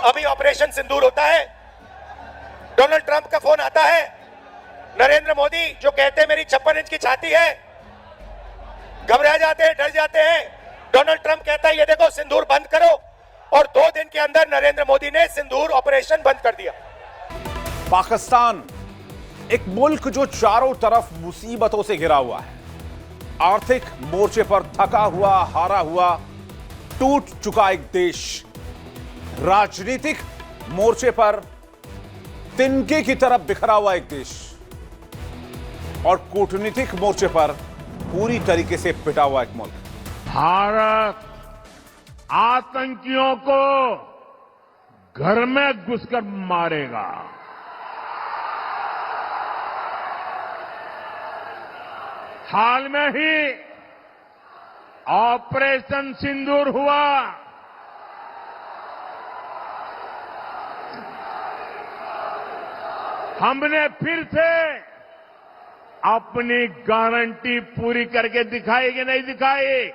अभी ऑपरेशन सिंदूर होता है, डोनाल्ड ट्रंप का फोन आता है, नरेंद्र मोदी जो कहते हैं मेरी 56 इंच की छाती है, घबरा जाते हैं, डर जाते हैं। डोनाल्ड ट्रंप कहता है ये देखो सिंदूर बंद करो, और 2 दिन के अंदर नरेंद्र मोदी ने सिंदूर ऑपरेशन बंद कर दिया। पाकिस्तान एक मुल्क जो चारों तरफ मुसीबतों से घिरा हुआ है, आर्थिक मोर्चे पर थका हुआ, हारा हुआ, टूट चुका एक देश, राजनीतिक मोर्चे पर तिनके की तरफ बिखरा हुआ एक देश, और कूटनीतिक मोर्चे पर पूरी तरीके से पिटा हुआ एक मुल्क। भारत आतंकियों को घर में घुसकर मारेगा। हाल में ही ऑपरेशन सिंदूर हुआ। हमने फिर से अपनी गारंटी पूरी करके दिखाई कि नहीं दिखाई?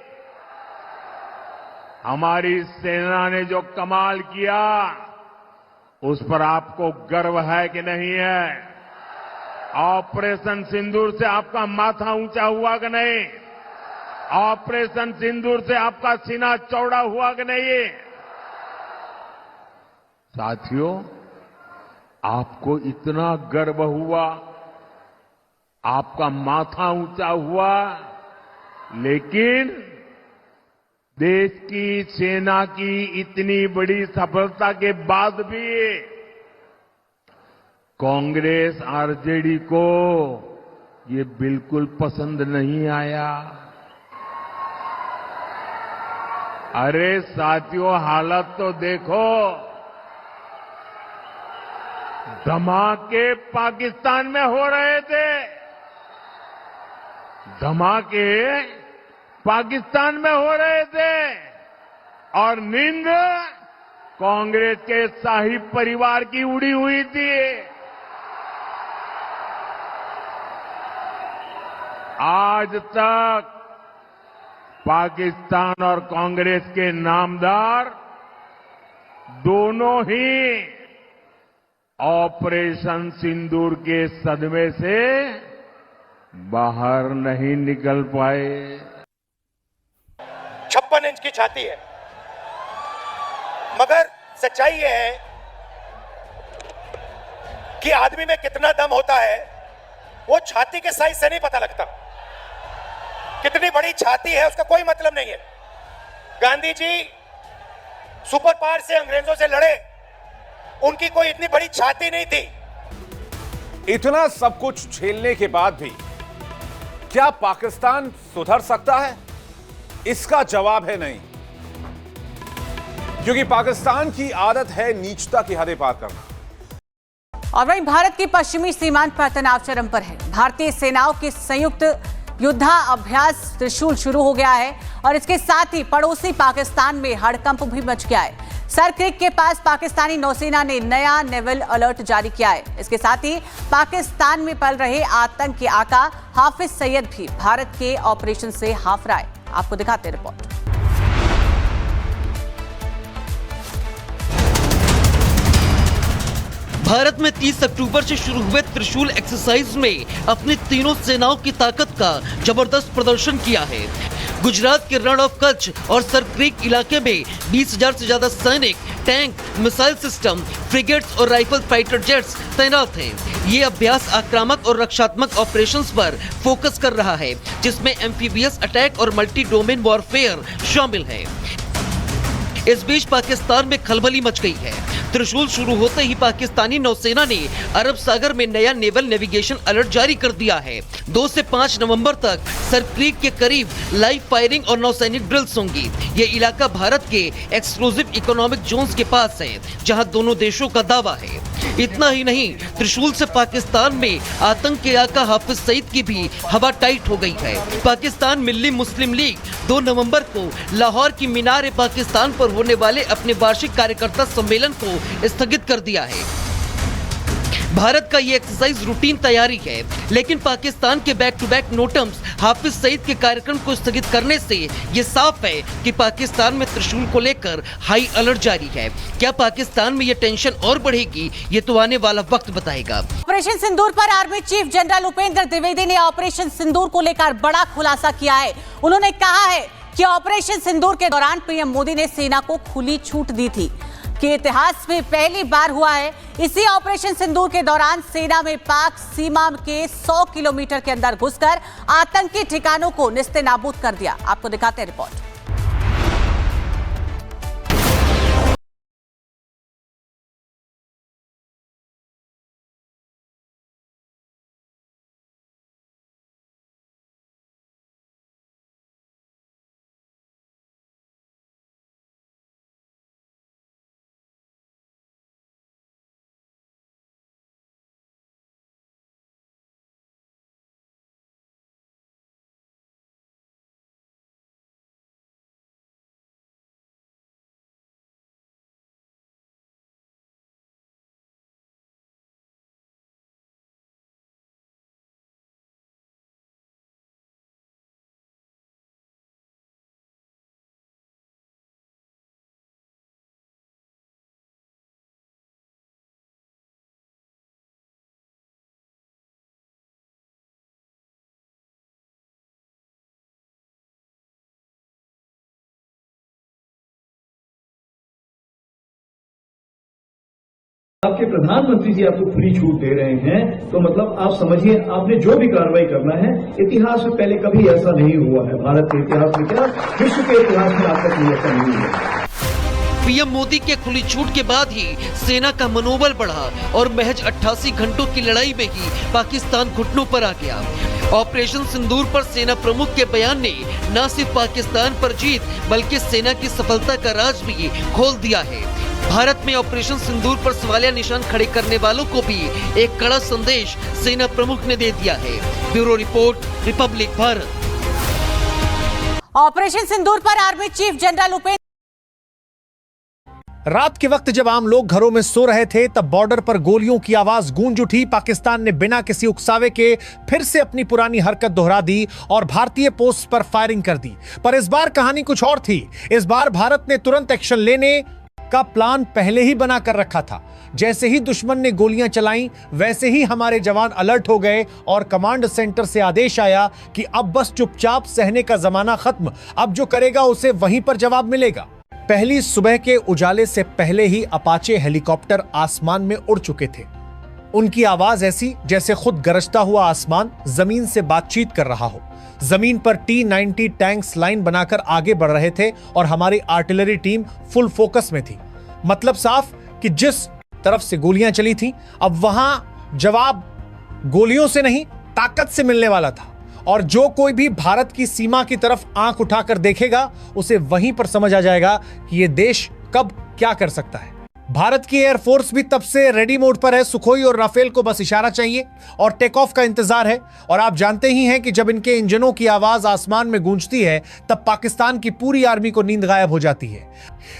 हमारी सेना ने जो कमाल किया उस पर आपको गर्व है कि नहीं है? ऑपरेशन सिंदूर से आपका माथा ऊंचा हुआ कि नहीं? ऑपरेशन सिंदूर से आपका सीना चौड़ा हुआ कि नहीं? साथियों, आपको इतना गर्व हुआ, आपका माथा ऊंचा हुआ, लेकिन देश की सेना की इतनी बड़ी सफलता के बाद भी कांग्रेस आरजेडी को ये बिल्कुल पसंद नहीं आया। अरे साथियों, हालत तो देखो। धमाके पाकिस्तान में हो रहे थे, धमाके पाकिस्तान में हो रहे थे, और नींद कांग्रेस के शाही परिवार की उड़ी हुई थी। आज तक पाकिस्तान और कांग्रेस के नामदार दोनों ही ऑपरेशन सिंदूर के सदमे से बाहर नहीं निकल पाए। 56 इंच की छाती है, मगर सच्चाई यह है कि आदमी में कितना दम होता है वो छाती के साइज से नहीं पता लगता। कितनी बड़ी छाती है उसका कोई मतलब नहीं है। गांधी जी सुपर पावर से अंग्रेजों से लड़े, उनकी कोई इतनी बड़ी छाती नहीं थी। इतना सब कुछ झेलने के बाद भी क्या पाकिस्तान सुधर सकता है? इसका जवाब है नहीं, क्योंकि पाकिस्तान की आदत है नीचता की हदें पार करना। और वहीं भारत की पश्चिमी सीमांत पर तनाव चरम पर है। भारतीय सेनाओं की संयुक्त युद्धाभ्यास त्रिशूल शुरू हो गया है, और इसके साथ ही पड़ोसी पाकिस्तान में हड़कंप भी मच गया है। सर क्रिक के पास पाकिस्तानी नौसेना ने नया नेवल अलर्ट जारी किया है। इसके साथ ही पाकिस्तान में पल रहे आतंक के आका हाफिज सईद भी भारत के ऑपरेशन से हाफ रहा है। आपको दिखाते हैं रिपोर्ट। भारत में 30 अक्टूबर से शुरू हुए त्रिशूल एक्सरसाइज में अपनी तीनों सेनाओं की ताकत का जबरदस्त प्रदर्शन किया है। गुजरात के रण ऑफ कच्छ और सर क्रीक इलाके में 20,000 से ज्यादा सैनिक, टैंक, मिसाइल सिस्टम, फ्रिगेट्स और राइफल फाइटर जेट्स तैनात हैं। ये अभ्यास आक्रामक और रक्षात्मक ऑपरेशंस पर फोकस कर रहा है, जिसमें एम्फीबियस अटैक और मल्टी डोमेन वॉरफेयर शामिल है। इस बीच पाकिस्तान में खलबली मच गई है। त्रिशूल शुरू होते ही पाकिस्तानी नौसेना ने अरब सागर में नया नेवल नेविगेशन अलर्ट जारी कर दिया है। 2 से 5 नवंबर तक सर क्रीक के करीब लाइव फायरिंग और नौसैनिक ड्रिल्स होंगी। ये इलाका भारत के एक्सक्लूसिव इकोनॉमिक जोन्स के पास है, जहां दोनों देशों का दावा है। इतना ही नहीं, त्रिशूल से पाकिस्तान में आतंक के आका हाफिज सईद की भी हवा टाइट हो गई है। पाकिस्तान मिल्ली मुस्लिम लीग 2 नवंबर को लाहौर की मीनार पाकिस्तान पर होने वाले अपने वार्षिक कार्यकर्ता सम्मेलन को स्थगित कर दिया है। भारत का ये एक्सरसाइज रूटीन तैयारी है, लेकिन पाकिस्तान के back to back नोटम्स Hafiz Saeed के कार्यक्रम को स्थगित करने से ये साफ है कि पाकिस्तान में त्रिशूल को लेकर हाई अलर्ट जारी है। क्या पाकिस्तान में ये टेंशन और बढ़ेगी, ये तो आने वाला वक्त बताएगा। ऑपरेशन सिंदूर पर army chief general Upendra Dwivedi ने ऑपरेशन सिंदूर को लेकर बड़ा खुलासा किया है। उन्होंने कहा है कि ऑपरेशन सिंदूर के दौरान पीएम मोदी ने सेना को खुली छूट दी थी, कि इतिहास में पहली बार हुआ है। इसी ऑपरेशन सिंदूर के दौरान सेना में पाक सीमा के 100 किलोमीटर के अंदर घुसकर आतंकी ठिकानों को निस्तेनाबूद कर दिया। आपको दिखाते हैं रिपोर्ट। आपके प्रधानमंत्री जी आपको खुली छूट दे रहे हैं, तो मतलब आप समझिए आपने जो भी कार्रवाई करना है, इतिहास में पहले कभी ऐसा नहीं हुआ है। भारत के इतिहास में क्या, विश्व के इतिहास में आज तक ऐसा नहीं हुआ। पीएम मोदी के खुली छूट के बाद ही सेना का मनोबल बढ़ा और महज 88 घंटों की लड़ाई में ही पाकिस्तान घुटनों पर आ गया। ऑपरेशन सिंदूर पर सेना प्रमुख के बयान ने न सिर्फ पाकिस्तान पर जीत बल्कि सेना की सफलता का राज भी खोल दिया है। भारत में ऑपरेशन सिंदूर पर सवालिया निशान खड़े करने वालों को भी एक कड़ा संदेश सेना प्रमुख ने दे दिया है। Bureau report, Republic Bharat. Operation Sindoor पर आर्मी चीफ जनरल उपेंद्र रात के वक्त जब आम लोग घरों में सो रहे थे, तब बॉर्डर पर गोलियों की आवाज गूंज उठी। पाकिस्तान ने बिना किसी उकसावे के फिर से अपनी पुरानी हरकत दोहरा दी और भारतीय पोस्ट पर फायरिंग कर दी। पर इस बार कहानी कुछ और थी। इस बार भारत ने तुरंत एक्शन लेने का प्लान पहले ही बना कर रखा था। जैसे ही दुश्मन ने गोलियां चलाईं, वैसे ही हमारे जवान अलर्ट हो गए और कमांड सेंटर से आदेश आया कि अब बस चुपचाप सहने का जमाना खत्म, अब जो करेगा उसे वहीं पर जवाब मिलेगा। पहली सुबह के उजाले से पहले ही अपाचे हेलीकॉप्टर आसमान में उड़ चुके थे। उनकी आवाज ऐसी जैसे खुद गरजता हुआ आसमान जमीन से बातचीत कर रहा हो। जमीन पर T-90 टैंक्स लाइन बनाकर आगे बढ़ रहे थे और हमारी आर्टिलरी टीम फुल फोकस में थी। मतलब साफ कि जिस तरफ से गोलियां चली थी, अब वहां जवाब गोलियों से नहीं, ताकत से मिलने वाला था। और जो कोई भी भारत की सीमा की तरफ आंख उठाकर देखेगा, उसे वहीं पर समझ आ जाएगा कि यह देश कब क्या कर सकता है। भारत की एयरफोर्स भी तब से रेडी मोड पर है। सुखोई और राफेल को बस इशारा चाहिए और टेक ऑफ का इंतजार है। और आप जानते ही हैं कि जब इनके इंजनों की आवाज आसमान में गूंजती है, तब पाकिस्तान की पूरी आर्मी को नींद गायब हो जाती है।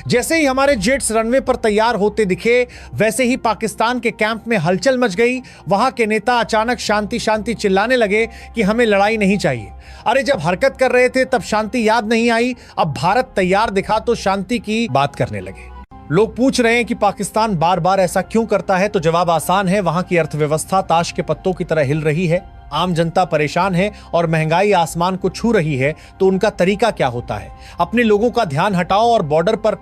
जैसे ही हमारे जेट्स रनवे पर तैयार होते दिखे, वैसे ही पाकिस्तान के कैंप में हलचल मच गई। वहां के नेता अचानक शांति शांति चिल्लाने लगे कि हमें लड़ाई नहीं चाहिए। अरे जब हरकत कर रहे थे तब शांति याद नहीं आई, अब भारत तैयार दिखा तो शांति की बात करने लगे। लोग पूछ रहे हैं कि पाकिस्तान बार बार ऐसा क्यों करता है, तो जवाब आसान है। वहां की अर्थव्यवस्था ताश के पत्तों की तरह हिल रही है, आम जनता परेशान है और महंगाई आसमान को छू रही है। तो उनका तरीका क्या होता है? अपने लोगों का ध्यान हटाओ और बॉर्डर पर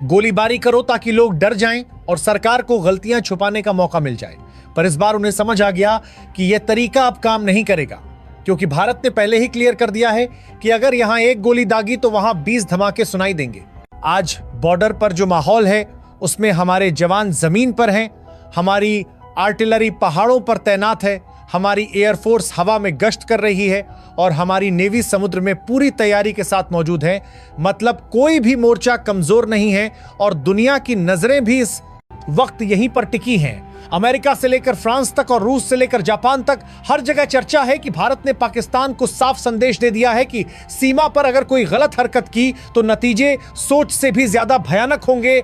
गोलीबारी करो ताकि लोग डर जाएं और सरकार को गलतियां छुपाने का मौका मिल जाए। पर इस बार उन्हें समझ आ गया कि यह तरीका अब काम नहीं करेगा, क्योंकि भारत ने पहले ही क्लियर कर दिया है कि अगर यहां एक गोली दागी तो वहां 20 धमाके सुनाई देंगे। आज बॉर्डर पर जो माहौल है, उसमें हमारे जवान जमीन पर हैं, हमारी आर्टिलरी पहाड़ों पर तैनात है, हमारी एयरफोर्स हवा में गश्त कर रही है और हमारी नेवी समुद्र में पूरी तैयारी के साथ मौजूद है। मतलब कोई भी मोर्चा कमजोर नहीं है और दुनिया की नजरें भी इस वक्त यहीं पर टिकी हैं। अमेरिका से लेकर फ्रांस तक और रूस से लेकर जापान तक हर जगह चर्चा है कि भारत ने पाकिस्तान को साफ संदेश दे दिया है कि सीमा पर अगर कोई गलत हरकत की तो नतीजे सोच से भी ज्यादा भयानक होंगे।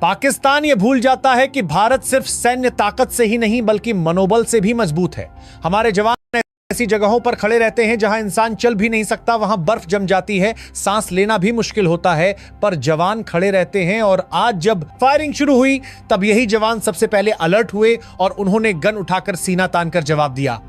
पाकिस्तान ये भूल जाता है कि भारत सिर्फ सैन्य ताकत से ही नहीं बल्कि मनोबल से भी मजबूत है। हमारे जवान ऐसी जगहों पर खड़े रहते हैं जहां इंसान चल भी नहीं सकता, वहां बर्फ जम जाती है, सांस लेना भी मुश्किल होता है, पर जवान खड़े रहते हैं। और आज जब फायरिंग शुरू हुई तब यही जवान सबसे पहले अलर्ट हुए और उन्होंने गन उठाकर सीना तानकर जवाब दिया।